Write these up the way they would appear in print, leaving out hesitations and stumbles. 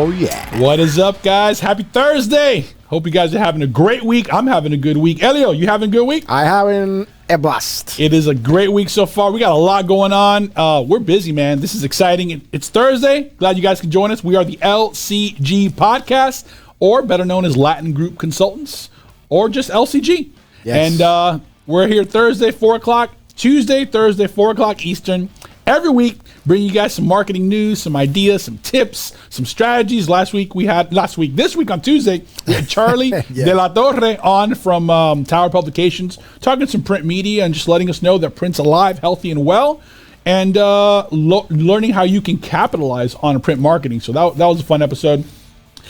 Oh, yeah. What is up, guys? Happy Thursday. Hope you guys are having a great week. I'm having a good week. Elio, you having a good week? I having a blast. It is a great week so far. We got a lot going on. We're busy, man. This is exciting. It's Thursday. Glad you guys can join us. We are the Lcg Podcast, or better known as Latin Group Consultants, or just LCG. Yes. And we're here Thursday, 4 o'clock, Tuesday, Thursday, 4 o'clock Eastern. Every week, bring you guys some marketing news, some ideas, some tips, some strategies. This week on Tuesday, we had Charlie De La Torre on from Tower Publications, talking some print media and just letting us know that print's alive, healthy, and well, and learning how you can capitalize on print marketing. So that was a fun episode.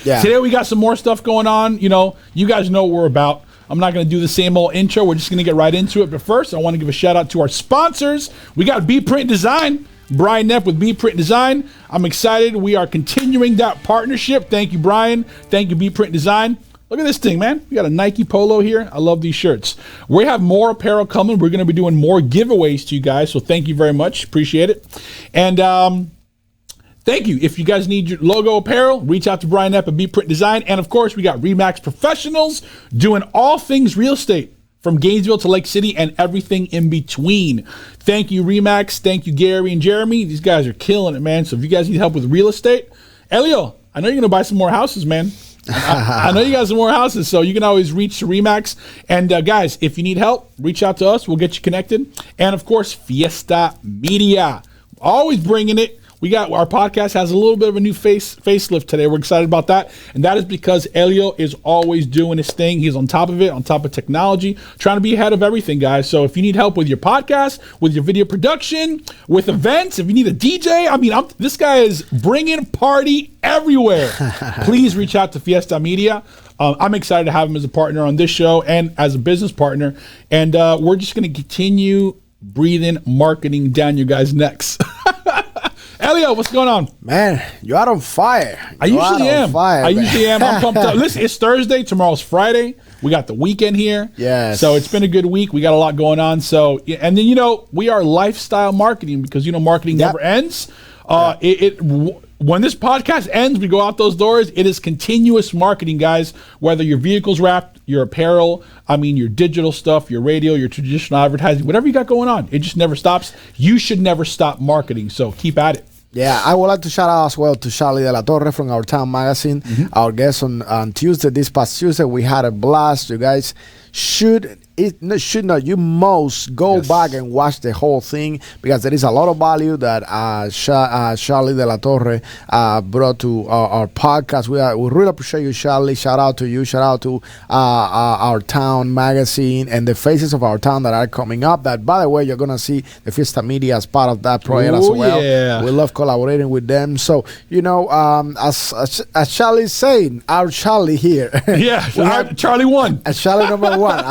Yeah. Today we got some more stuff going on. You guys know what we're about. I'm not going to do the same old intro. We're just going to get right into it. But first, I want to give a shout out to our sponsors. We got B Print Design, Brian Neff with B Print Design. I'm excited. We are continuing that partnership. Thank you, Brian. Thank you, B Print Design. Look at this thing, man. We got a Nike polo here. I love these shirts. We have more apparel coming. We're going to be doing more giveaways to you guys. So thank you very much. Appreciate it. And thank you. If you guys need your logo apparel, reach out to Brian Epp at B Print Design. And of course, we got Remax Professionals doing all things real estate from Gainesville to Lake City and everything in between. Thank you, Remax. Thank you, Gary and Jeremy. These guys are killing it, man. So if you guys need help with real estate, Elio, I know you're going to buy some more houses, man. I know you got some more houses, so you can always reach to Remax. And guys, if you need help, reach out to us. We'll get you connected. And of course, Fiesta Media. Always bringing it. Our podcast has a little bit of a new facelift today. We're excited about that. And that is because Elio is always doing his thing. He's on top of it, on top of technology, trying to be ahead of everything, guys. So if you need help with your podcast, with your video production, with events, if you need a DJ, this guy is bringing party everywhere. Please reach out to Fiesta Media. I'm excited to have him as a partner on this show and as a business partner. And we're just going to continue breathing marketing down your guys' necks. Elio, what's going on? Man, you are on fire. I usually am. I'm pumped up. Listen, it's Thursday. Tomorrow's Friday. We got the weekend here. Yes. So it's been a good week. We got a lot going on. So, and then, we are lifestyle marketing because, marketing never ends. When this podcast ends, we go out those doors. It is continuous marketing, guys. Whether your vehicle's wrapped, your apparel, your digital stuff, your radio, your traditional advertising, whatever you got going on, it just never stops. You should never stop marketing. So keep at it. Yeah, I would like to shout out as well to Charlie De La Torre from Our Town magazine. Mm-hmm. Our guest on Tuesday, this past Tuesday, we had a blast. You guys you must go back and watch the whole thing because there is a lot of value that Charlie De La Torre brought to our podcast. We really appreciate you, Charlie. Shout out to you. Shout out to Our Town magazine and the faces of our town that are coming up. That, by the way, you're going to see the Fiesta Media as part of that project as well. Yeah. We love collaborating with them. So, as Charlie's saying, our Charlie here. Yeah, Charlie 1. Charlie number 1,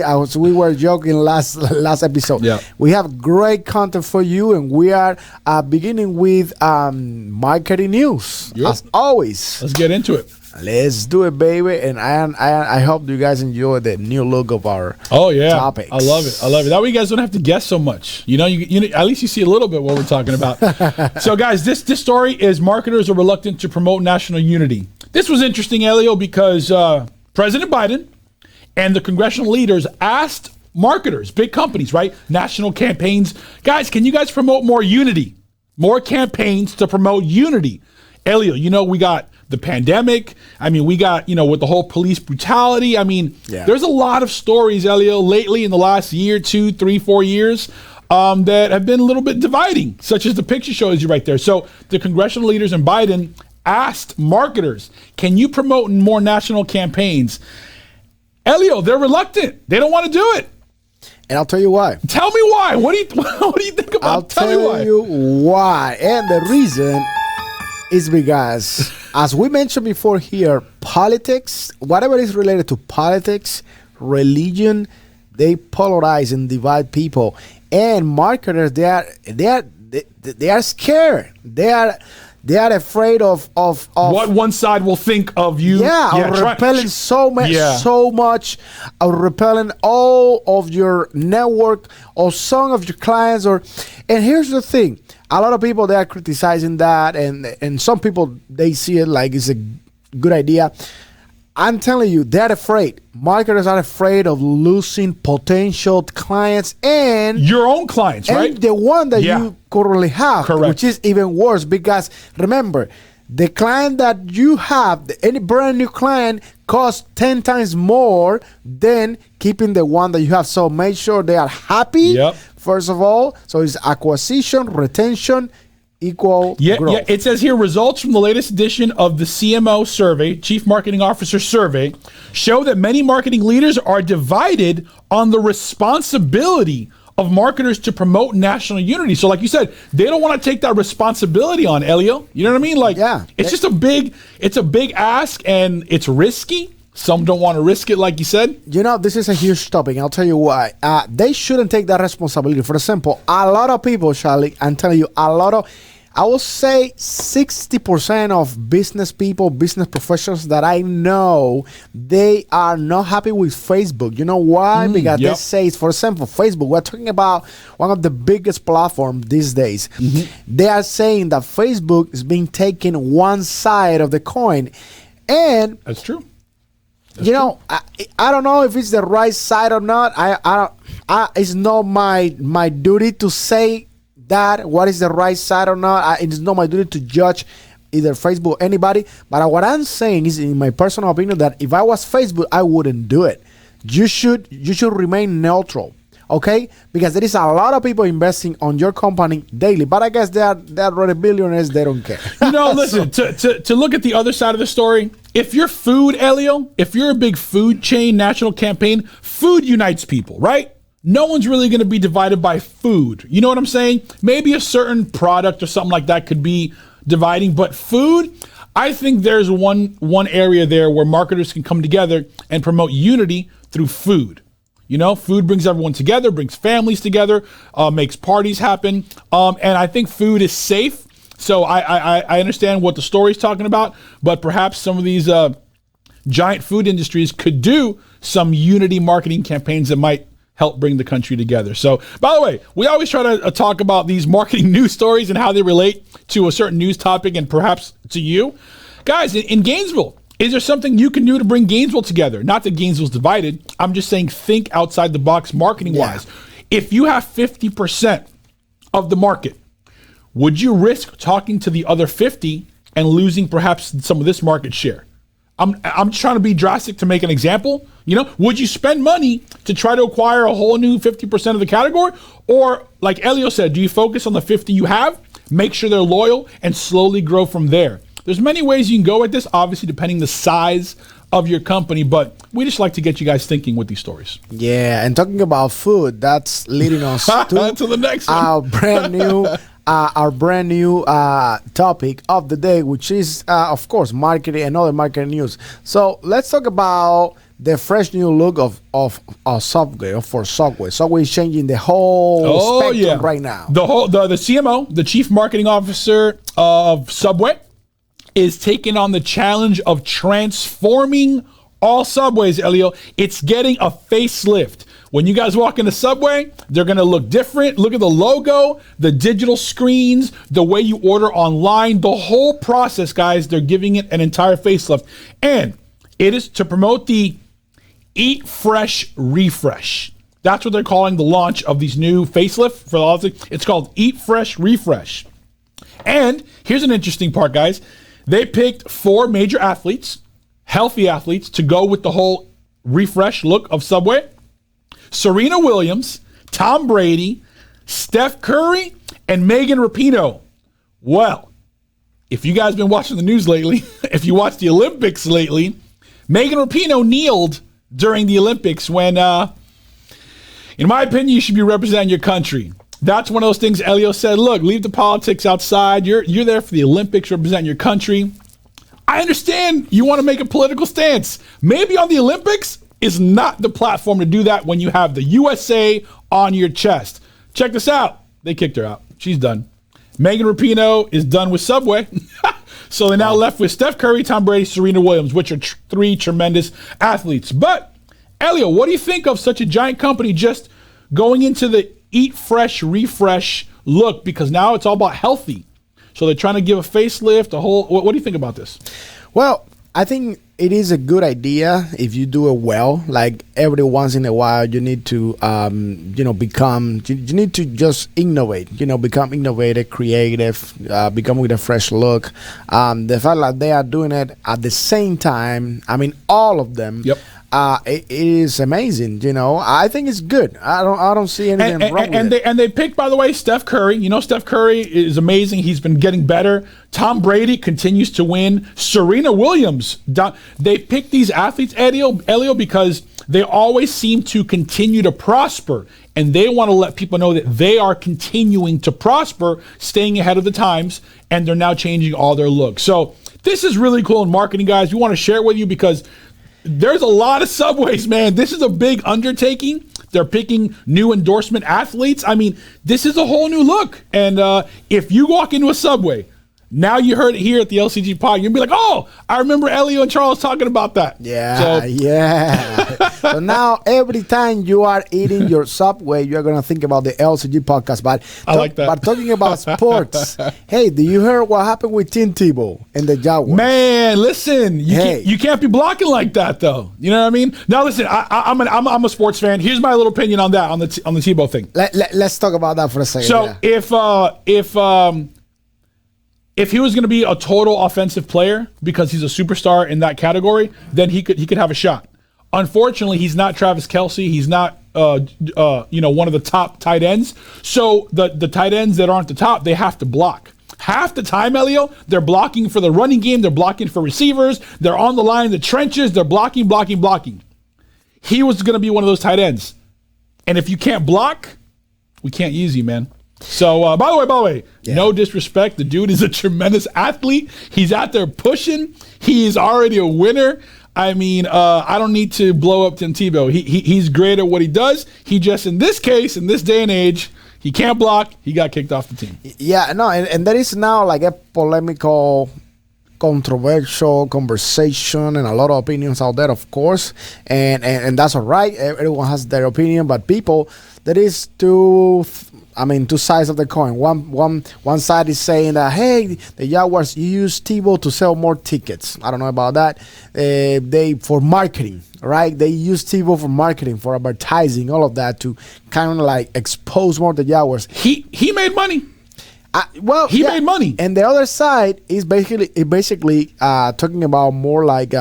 as we were joking last episode. Yeah. We have great content for you, and we are beginning with marketing news. Yep. As always. Let's get into it. Let's do it, baby. And I hope you guys enjoy the new look of our topics. I love it. That way you guys don't have to guess so much. You at least you see a little bit what we're talking about. So, guys, this story is marketers are reluctant to promote national unity. This was interesting, Elio, because President Biden and the congressional leaders asked marketers, big companies, right? National campaigns. Guys, can you guys promote more unity? More campaigns to promote unity. Elio, we got the pandemic. We got, with the whole police brutality. There's a lot of stories, Elio, lately in the last year, 2, 3, 4 years that have been a little bit dividing, such as the picture shows you right there. So the congressional leaders and Biden asked marketers, can you promote more national campaigns? Elio, they're reluctant. They don't want to do it. And I'll tell you why. Tell me why. What do you think about? I'll tell you why. And the reason is because, as we mentioned before here, politics, whatever is related to politics, religion, they polarize and divide people. And marketers, they are scared. They are afraid of what one side will think of you. Repelling so much, repelling all of your network or some of your clients. And here's the thing: a lot of people, they are criticizing that, and some people, they see it like it's a good idea. I'm telling you, they're afraid. Marketers are afraid of losing potential clients and your own clients, right? And the one that you currently have, correct, which is even worse, because remember, the client that you have, any brand new client, costs 10 times more than keeping the one that you have. So make sure they are happy, first of all. So it's acquisition, retention, equal growth. Yeah, it says here, results from the latest edition of the CMO survey, Chief Marketing Officer survey, show that many marketing leaders are divided on the responsibility of marketers to promote national unity. So like you said, they don't want to take that responsibility on, Elio. You know what I mean? Like, it's just a big ask, and it's risky. Some don't want to risk it, like you said. You know, this is a huge topic. I'll tell you why. They shouldn't take that responsibility. For example, a lot of people, Charlie, I'm telling you, I will say 60% of business people, business professionals that I know, they are not happy with Facebook. You know why? Because they say, for example, Facebook, we're talking about one of the biggest platforms these days. They are saying that Facebook is being taken one side of the coin. And that's true. You know, I don't know if it's the right side or not. It's not my duty to say that what is the right side or not. It's not my duty to judge either Facebook or anybody. But what I'm saying is, in my personal opinion, that if I was Facebook, I wouldn't do it. You should remain neutral. Okay, because there is a lot of people investing on your company daily, but I guess they're already billionaires. They don't care. You know, listen, to look at the other side of the story, if you're food, Elio, if you're a big food chain, national campaign, food unites people, right? No one's really going to be divided by food. You know what I'm saying? Maybe a certain product or something like that could be dividing, but food, I think there's one area there where marketers can come together and promote unity through food. You know, food brings everyone together, brings families together, makes parties happen. And I think food is safe. So I understand what the story's talking about, but perhaps some of these giant food industries could do some unity marketing campaigns that might help bring the country together. So, by the way, we always try to talk about these marketing news stories and how they relate to a certain news topic and perhaps to you. Guys, in Gainesville, is there something you can do to bring Gainesville together? Not that Gainesville's divided. I'm just saying think outside the box marketing-wise. If you have 50% of the market, would you risk talking to the other 50 and losing perhaps some of this market share? I'm just trying to be drastic to make an example. You know, would you spend money to try to acquire a whole new 50% of the category? Or, like Elio said, do you focus on the 50 you have, make sure they're loyal, and slowly grow from there? There's many ways you can go at this, obviously depending the size of your company, but we just like to get you guys thinking with these stories. Yeah, and talking about food, that's leading us to the next one. Our brand new topic of the day, which is, of course, marketing and other marketing news. So let's talk about the fresh new look of Subway, for Subway. Subway is changing the whole spectrum right now. The CMO, the Chief Marketing Officer of Subway, is taking on the challenge of transforming all Subways, Elio. It's getting a facelift. When you guys walk into Subway, they're going to look different. Look at the logo, the digital screens, the way you order online, the whole process, guys. They're giving it an entire facelift. And it is to promote the Eat Fresh Refresh. That's what they're calling the launch of these new facelift for the. It's called Eat Fresh Refresh. And here's an interesting part, guys. They picked 4 major athletes, healthy athletes, to go with the whole refresh look of Subway. Serena Williams, Tom Brady, Steph Curry, and Megan Rapinoe. Well, if you guys been watching the news lately, if you watched the Olympics lately, Megan Rapinoe kneeled during the Olympics when, in my opinion, you should be representing your country. That's one of those things Elio said, look, leave the politics outside. You're there for the Olympics, representing your country. I understand you want to make a political stance. Maybe on the Olympics is not the platform to do that when you have the USA on your chest. Check this out. They kicked her out. She's done. Megan Rapinoe is done with Subway. So they're now left with Steph Curry, Tom Brady, Serena Williams, which are 3 tremendous athletes. But, Elio, what do you think of such a giant company just going into the Eat Fresh Refresh look because now it's all about healthy. So they're trying to give a facelift, a whole. What do you think about this? Well, I think it is a good idea if you do it well. Like every once in a while, you need to, become. You need to just innovate. Become innovative, creative, become with a fresh look. The fact that they are doing it at the same time. I mean, all of them. Yep. It is amazing. I think it's good. I don't see anything wrong with it. And they picked, by the way, Steph Curry. Steph Curry is amazing. He's been getting better. Tom Brady continues to win. Serena Williams. They picked these athletes, Elio, because they always seem to continue to prosper. And they want to let people know that they are continuing to prosper, staying ahead of the times, and they're now changing all their looks. So this is really cool in marketing, guys. We want to share it with you because there's a lot of Subways, man. This is a big undertaking. They're picking new endorsement athletes. I mean, this is a whole new look. And if you walk into a Subway, now you heard it here at the LCG Pod, you'll be like, oh, I remember Elio and Charles talking about that. Yeah. So now every time you are eating your Subway, you're going to think about the LCG Podcast. But I like that. But talking about sports, hey, do you hear what happened with Tim Tebow and the Jaguars? Man, listen, you can't be blocking like that, though. You know what I mean? Now, listen, I'm a sports fan. Here's my little opinion on that, on the Tebow thing. Let's talk about that for a second. So if he was going to be a total offensive player because he's a superstar in that category, then he could have a shot. Unfortunately, he's not Travis Kelce. He's not one of the top tight ends. So the tight ends that aren't the top, they have to block. Half the time, Elio, they're blocking for the running game. They're blocking for receivers. They're on the line in the trenches. They're blocking. He was going to be one of those tight ends. And if you can't block, we can't use you, man. So, by the way, no disrespect. The dude is a tremendous athlete. He's out there pushing. He's already a winner. I mean, I don't need to blow up Tim Tebow. He's great at what he does. He just, in this case, in this day and age, he can't block. He got kicked off the team. Yeah, no, and there is now like a polemical, controversial conversation and a lot of opinions out there, of course, and that's all right. Everyone has their opinion, but people, there is two sides of the coin. One side is saying that, hey, the Jaguars use Tebow to sell more tickets. I don't know about that. They for marketing, right? They use Tebow for marketing, for advertising, all of that to kind of like expose more the Jaguars. He made money. He made money. And the other side is basically talking about more like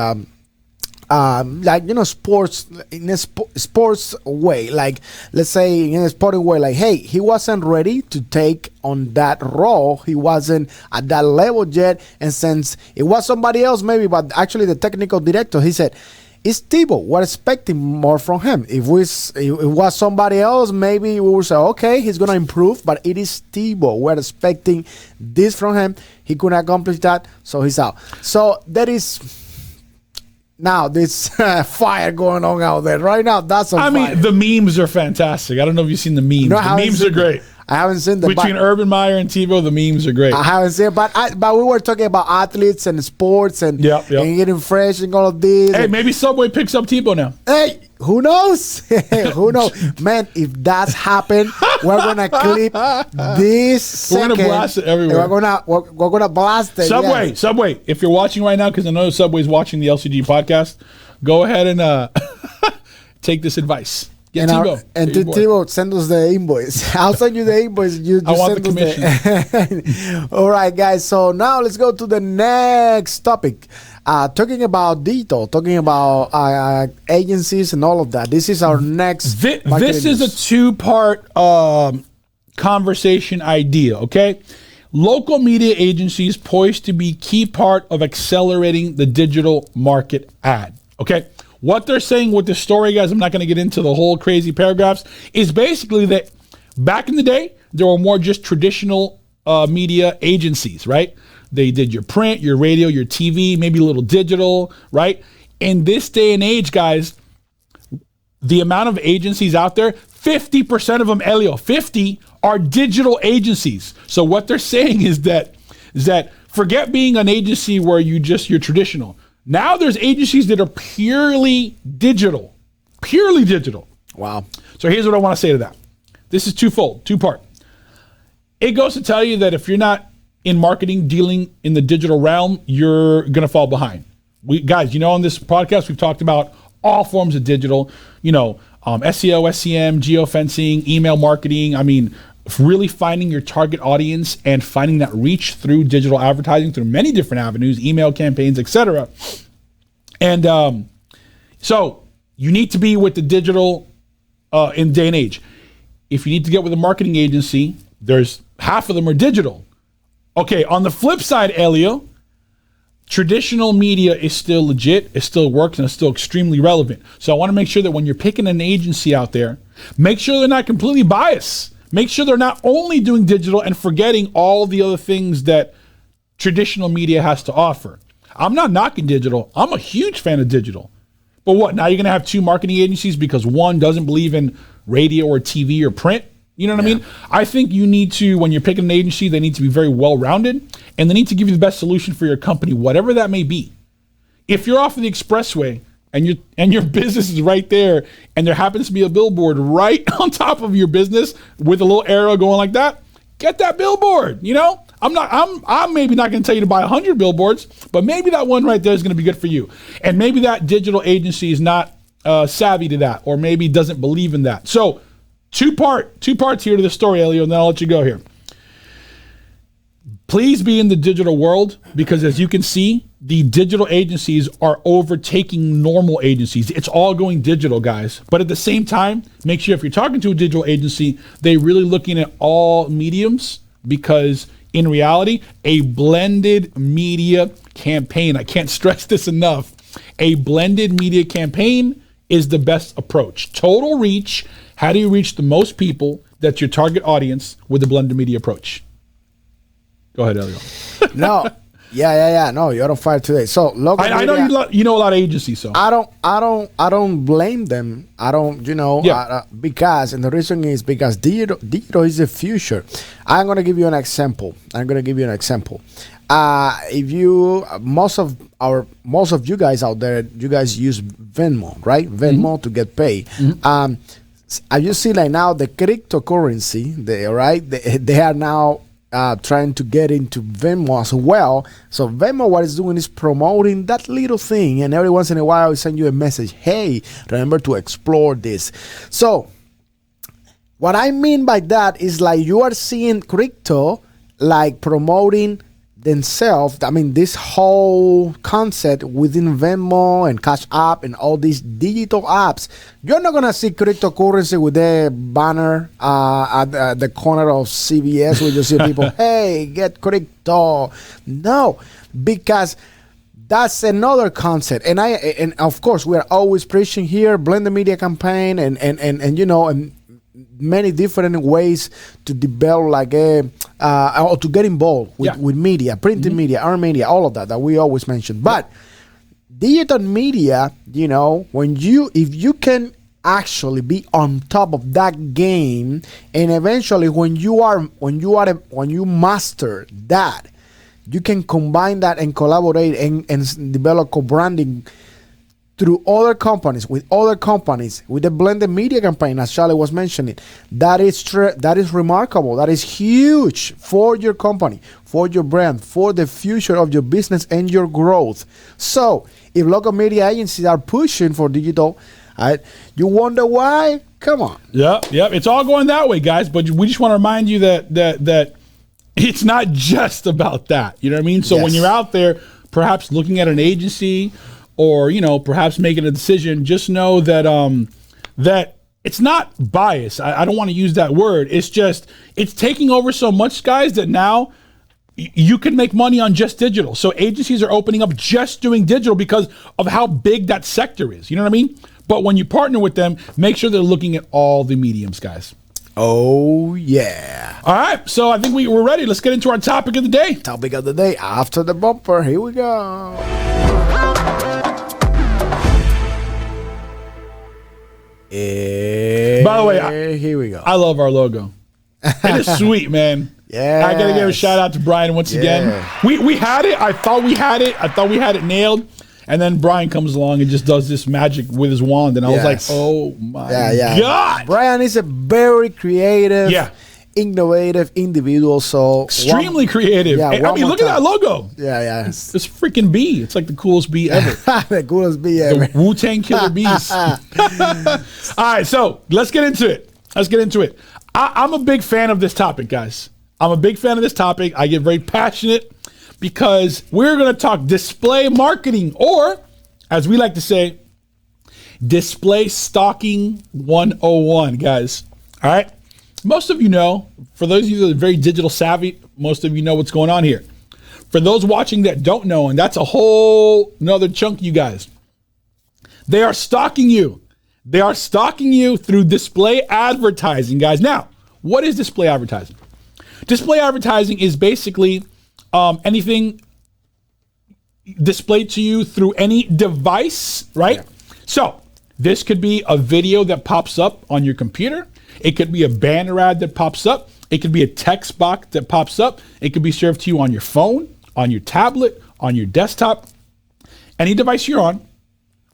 sports in a sports way, like let's say in a sporting way, like, hey, he wasn't ready to take on that role. He wasn't at that level yet. And since it was somebody else, maybe, but actually the technical director, he said, it's Tebow. We're expecting more from him. If it was somebody else, maybe we would say, okay, he's going to improve, but it is Tebow. We're expecting this from him. He couldn't accomplish that, so he's out. So that is now this fire going on out there. Right now, that's on fire. The memes are fantastic. I don't know if you've seen the memes. The memes are great. I haven't seen them. Between Urban Meyer and Tebow, the memes are great. I haven't seen it, but we were talking about athletes and sports and getting fresh and all of this. Hey, maybe Subway picks up Tebow now. Hey, who knows? Who knows? Man, if that's happened, we're gonna clip this second. We're gonna blast it everywhere. We're gonna blast it. Subway. If you're watching right now, because I know Subway's watching the LCG podcast, go ahead and take this advice. And Tebow, send us the invoice. I'll send you the invoice. I want the commission. All right, guys. So now let's go to the next topic. Talking about Dito, talking about agencies and all of that. This is our next. This is a two-part conversation idea, okay? Local media agencies poised to be key part of accelerating the digital market ad, okay? What they're saying with this story, guys, I'm not going to get into the whole crazy paragraphs, is basically that back in the day, there were more just traditional media agencies, right? They did your print, your radio, your TV, maybe a little digital, right? In this day and age, guys, the amount of agencies out there, 50% of them, Elio, 50 are digital agencies. So what they're saying is that forget being an agency where you're traditional. Now there's agencies that are purely digital. Wow. So here's what I want to say to that. This is two-part. it goes to tell you that if you're not in marketing, dealing in the digital realm, you're going to fall behind. Guys, on this podcast, we've talked about all forms of digital, SEO, SEM, geofencing, email marketing. I mean, really finding your target audience and finding that reach through digital advertising through many different avenues, email campaigns, etc. And so you need to be with the digital in day and age. If you need to get with a marketing agency, there's half of them are digital. Okay, on the flip side, Elio, traditional media is still legit, it still works, and it's still extremely relevant. So I want to make sure that when you're picking an agency out there, make sure they're not completely biased. Make sure they're not only doing digital and forgetting all the other things that traditional media has to offer. I'm not knocking digital. I'm a huge fan of digital. But what, now you're going to have two marketing agencies because one doesn't believe in radio or TV or print? You know what I mean? I think you need to, when you're picking an agency, they need to be very well-rounded, and they need to give you the best solution for your company, whatever that may be. If you're off of the expressway and your business is right there, and there happens to be a billboard right on top of your business with a little arrow going like that, get that billboard. I'm maybe not going to tell you to buy 100 billboards, but maybe that one right there is going to be good for you. And maybe that digital agency is not savvy to that, or maybe doesn't believe in that. So two parts here to the story, Elio, and then I'll let you go here. Please be in the digital world, because as you can see, the digital agencies are overtaking normal agencies. It's all going digital, guys. But at the same time, make sure if you're talking to a digital agency, they're really looking at all mediums, because in reality, a blended media campaign, I can't stress this enough, a blended media campaign is the best approach. Total reach. How do you reach the most people? That's your target audience with the blended media approach. Go ahead, Elio. No. Yeah. No, you're on fire today. So local I know you know a lot of agencies, so I don't blame them. I don't, because, and the reason is because digital is the future. I'm gonna give you an example. If you most of you guys out there, you guys use Venmo, right? Venmo to get paid. As you see, like now the cryptocurrency, they are now trying to get into Venmo as well. So Venmo, what it's doing is promoting that little thing, and every once in a while, it send you a message. Hey, remember to explore this. So what I mean by that is like you are seeing crypto like promoting themselves. I mean, this whole concept within Venmo and Cash App and all these digital apps, you're not gonna see cryptocurrency with a banner at the corner of CVS where you see people, hey, get crypto. No, because that's another concept. And of course we are always preaching here, blended media campaign and many different ways to develop like or to get involved with media, printed media, earned media, all of that we always mention. But digital media, if you can actually be on top of that game, and eventually when you master that, you can combine that and collaborate and develop co-branding through other companies, with the blended media campaign, as Charlie was mentioning. That is remarkable. That is huge for your company, for your brand, for the future of your business and your growth. So if local media agencies are pushing for digital, you wonder why? Come on. Yeah. It's all going that way, guys. But we just want to remind you that it's not just about that. You know what I mean? So when you're out there, perhaps looking at an agency, or perhaps making a decision, just know that that it's not bias. I don't want to use that word. It's just it's taking over so much, guys, that now you can make money on just digital. So agencies are opening up just doing digital because of how big that sector is. You know what I mean? But when you partner with them, make sure they're looking at all the mediums, guys. Oh, yeah. All right. So I think we're ready. Let's get into our topic of the day. Topic of the day after the bumper. Here we go. By the way, here we go. I love our logo. It is sweet, man. Yeah, I gotta give a shout out to Brian once again. We had it. I thought we had it nailed, and then Brian comes along and just does this magic with his wand, and I was like, oh my god. Brian is a very creative, innovative individuals. So extremely creative. Yeah, I mean, look at that logo. Yeah. It's freaking bee. It's like the coolest bee ever. The coolest bee ever. The Wu-Tang Killer bees. All right, so let's get into it. I'm a big fan of this topic, guys. I'm a big fan of this topic. I get very passionate because we're going to talk display marketing, or as we like to say, display stalking 101, guys. All right. Most of you know, for those of you that are very digital savvy, most of you know what's going on here. For those watching that don't know, and that's a whole nother chunk of you guys, they are stalking you. They are stalking you through display advertising, guys. Now, what is display advertising? Display advertising is basically anything displayed to you through any device, right? Yeah. So this could be a video that pops up on your computer. It could be a banner ad that pops up. It could be a text box that pops up. It could be served to you on your phone, on your tablet, on your desktop, any device you're on.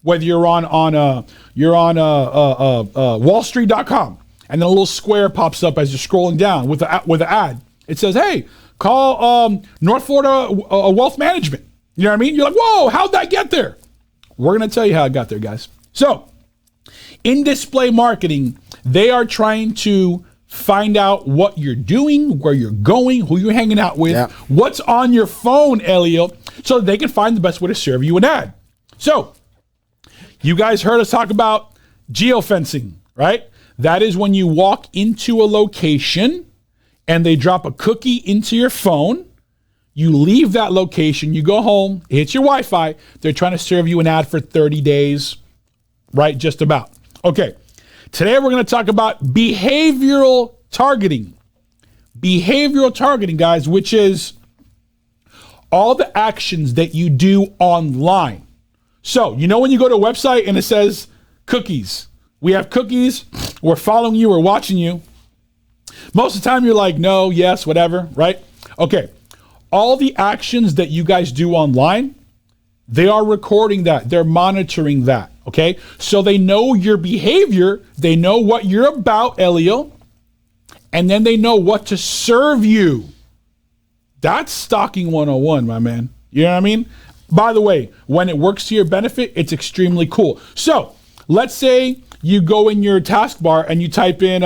Whether you're on wallstreet.com, and then a little square pops up as you're scrolling down with an ad. It says, "Hey, call North Florida Wealth Management." You know what I mean? You're like, "Whoa, how'd that get there?" We're gonna tell you how it got there, guys. So, in display marketing, they are trying to find out what you're doing, where you're going, who you're hanging out with, what's on your phone, Elio, so they can find the best way to serve you an ad. So, you guys heard us talk about geofencing, right? That is when you walk into a location and they drop a cookie into your phone. You leave that location, you go home, it hits your Wi-Fi. They're trying to serve you an ad for 30 days, right? Just about. Okay. Today we're going to talk about behavioral targeting. Behavioral targeting, guys, which is all the actions that you do online. So, you know when you go to a website and it says cookies, we have cookies, we're following you, we're watching you. Most of the time you're like, no, yes, whatever, right? Okay. All the actions that you guys do online, they are recording that. They're monitoring that, okay? So they know your behavior. They know what you're about, Elio. And then they know what to serve you. That's stalking 101, my man. You know what I mean? By the way, when it works to your benefit, it's extremely cool. So let's say you go in your taskbar and you type in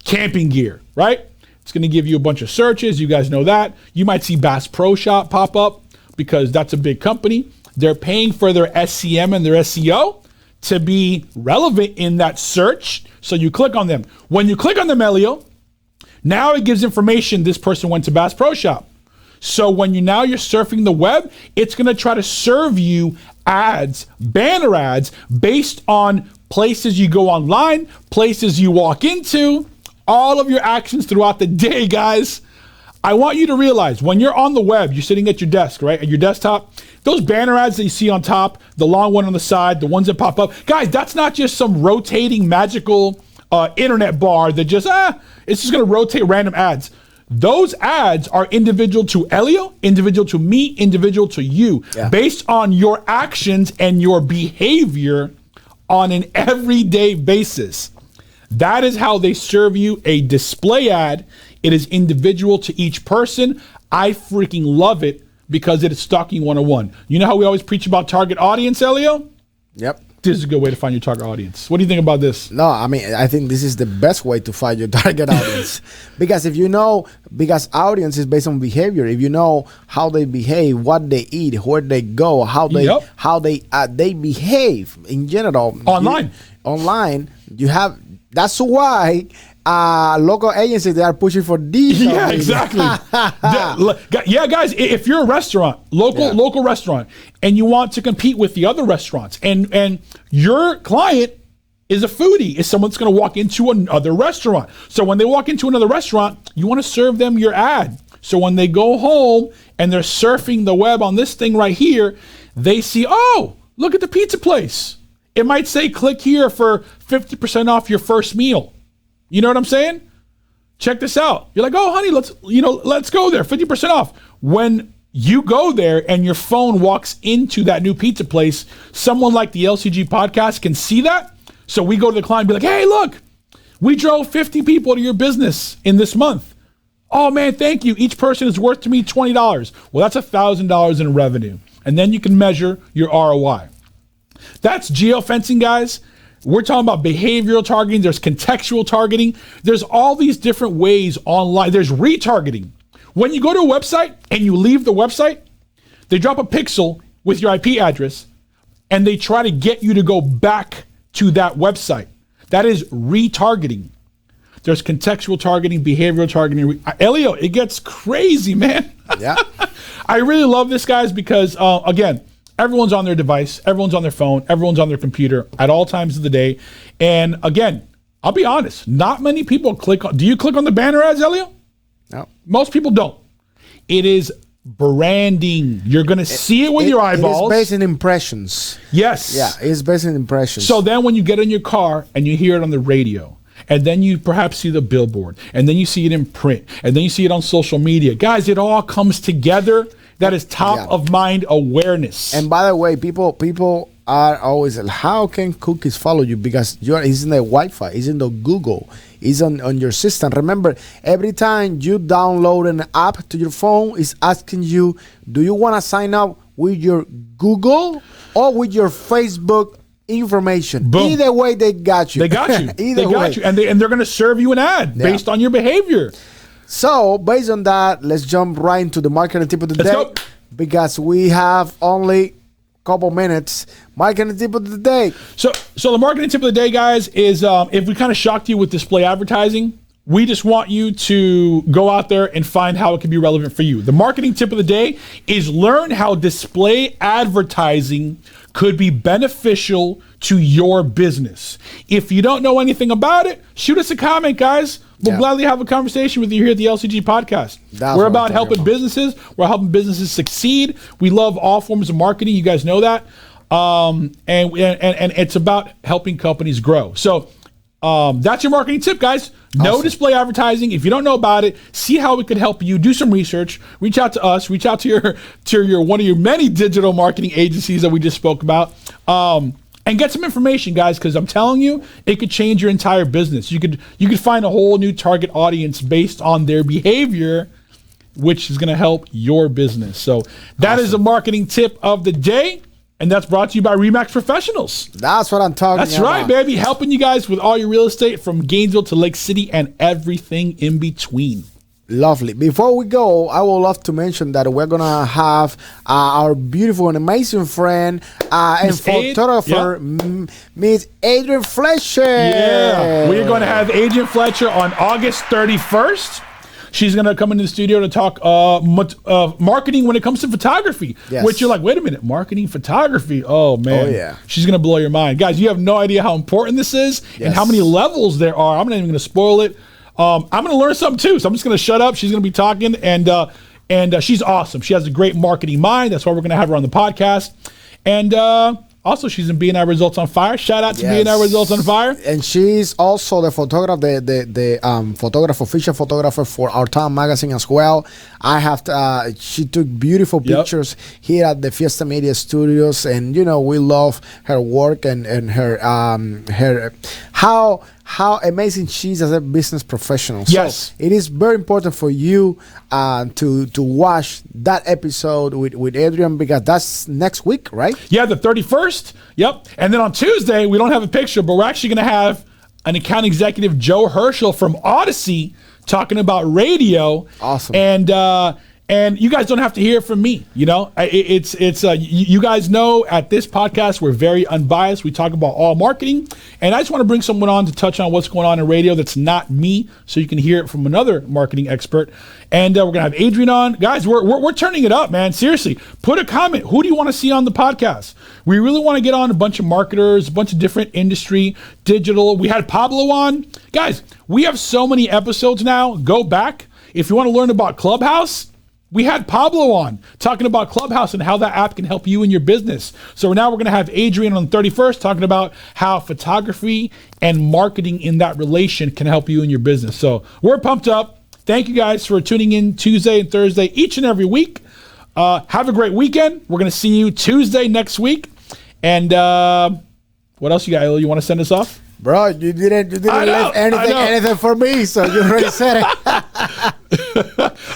camping gear, right? It's going to give you a bunch of searches. You guys know that. You might see Bass Pro Shop pop up because that's a big company. They're paying for their SCM and their SEO to be relevant in that search. So you click on them. When you click on them, Elio, now it gives information this person went to Bass Pro Shop. So when you're surfing the web, it's going to try to serve you ads, banner ads, based on places you go online, places you walk into, all of your actions throughout the day, guys. I want you to realize when you're on the web, you're sitting at your desk, right? At your desktop, those banner ads that you see on top, the long one on the side, the ones that pop up, guys, that's not just some rotating magical internet bar that just, it's just going to rotate random ads. Those ads are individual to Elio, individual to me, individual to you, based on your actions and your behavior on an everyday basis. That is how they serve you a display ad. It is individual to each person. I freaking love it because it is stalking 101. You know how we always preach about target audience, Elio? Yep. This is a good way to find your target audience. What do you think about this? No, I mean, I think this is the best way to find your target audience. Because because audience is based on behavior. If you know how they behave, what they eat, where they go, how they behave in general. Online. You have, that's why local agencies, they are pushing for these. Yeah, exactly. Yeah, guys, if you're a restaurant, local restaurant, and you want to compete with the other restaurants, and your client is a foodie, is someone that's going to walk into another restaurant. So when they walk into another restaurant, you want to serve them your ad. So when they go home and they're surfing the web on this thing right here, they see, oh, look at the pizza place. It might say, click here for 50% off your first meal. You know what I'm saying? Check this out. You're like, oh, honey, let's go there. 50% off. When you go there and your phone walks into that new pizza place, someone like the LCG podcast can see that. So we go to the client and be like, hey, look, We drove 50 people to your business in this month. Oh man, thank you. Each person is worth to me $20. Well, that's $1,000 in revenue. And then you can measure your ROI. That's geofencing, guys. We're talking about behavioral targeting. There's contextual targeting. There's all these different ways online. There's retargeting. When you go to a website and you leave the website, they drop a pixel with your IP address and they try to get you to go back to that website. That is retargeting. There's contextual targeting, behavioral targeting. Elio, it gets crazy, man. Yeah. I really love this, guys, because, again, everyone's on their device, everyone's on their phone, everyone's on their computer at all times of the day. And again, I'll be honest, not many people click on. Do you click on the banner ads, Elio? No. Most people don't. It is branding. You're going to see it with your eyeballs. It is based on impressions. Yes. Yeah, it's based on impressions. So then when you get in your car and you hear it on the radio, and then you perhaps see the billboard, and then you see it in print, and then you see it on social media. Guys, it all comes together. That is top of mind awareness. And by the way, people are always, how can cookies follow you? Because it's in the Wi-Fi, it's in the Google, it's on your system. Remember, every time you download an app to your phone, it's asking you, do you want to sign up with your Google or with your Facebook information? Boom. Either way, they got you. They got you. Either they got way. you. And they're going to serve you an ad based on your behavior. So, based on that, let's jump right into the marketing tip of the Let's day. go. Because we have only a couple minutes. Marketing tip of the day. So the marketing tip of the day, guys, is if we kind of shocked you with display advertising, we just want you to go out there and find how it can be relevant for you. The marketing tip of the day is learn how display advertising could be beneficial to your business. If you don't know anything about it, shoot us a comment, guys. We'll gladly have a conversation with you here at the LCG Podcast. We're about helping businesses. We're helping businesses succeed. We love all forms of marketing. You guys know that. And it's about helping companies grow. So that's your marketing tip, guys. No display advertising. If you don't know about it, see how we could help you. Do some research. Reach out to us. Reach out to your one of your many digital marketing agencies that we just spoke about. And get some information, guys, because I'm telling you, it could change your entire business. You could find a whole new target audience based on their behavior, which is going to help your business. So that is a marketing tip of the day. And that's brought to you by RE/MAX Professionals. That's what I'm talking about. That's right, baby. Helping you guys with all your real estate from Gainesville to Lake City and everything in between. Lovely. Before we go, I would love to mention that we're going to have our beautiful and amazing friend and photographer, Miss Adrian Fletcher. Yeah. We're going to have Adrian Fletcher on August 31st. She's going to come into the studio to talk marketing when it comes to photography, which you're like, wait a minute, marketing photography. Oh, man. Oh, yeah. She's going to blow your mind. Guys, you have no idea how important this is and how many levels there are. I'm not even going to spoil it. I'm going to learn something, too, so I'm just going to shut up. She's going to be talking, and she's awesome. She has a great marketing mind. That's why we're going to have her on the podcast. And also, she's in BNI Results on Fire. Shout out to BNI Results on Fire. And she's also the photographer, the official photographer for our Town magazine as well. She took beautiful pictures here at the Fiesta Media Studios, and we love her work and her how amazing she is as a business professional. Yes. So it is very important for you to watch that episode with Adrian, because that's next week, right? Yeah, the 31st. Yep. And then on Tuesday, we don't have a picture, but we're actually going to have an account executive, Joe Herschel from Odyssey, talking about radio. Awesome. And you guys don't have to hear it from me. It's you guys know at this podcast we're very unbiased. We talk about all marketing, and I just want to bring someone on to touch on what's going on in radio that's not me, so you can hear it from another marketing expert. And we're gonna have Adrian on, guys. We're turning it up, man. Seriously, put a comment. Who do you want to see on the podcast? We really want to get on a bunch of marketers, a bunch of different industry, digital. We had Pablo on, guys. We have so many episodes now. Go back if you want to learn about Clubhouse. We had Pablo on talking about Clubhouse and how that app can help you in your business. So now we're going to have Adrian on the 31st talking about how photography and marketing in that relation can help you in your business. So we're pumped up. Thank you guys for tuning in Tuesday and Thursday each and every week. Have a great weekend. We're going to see you Tuesday next week. And what else you got? You want to send us off? Bro, you didn't leave anything for me, so you already said it.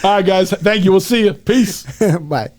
All right, guys. Thank you. We'll see you. Peace. Bye.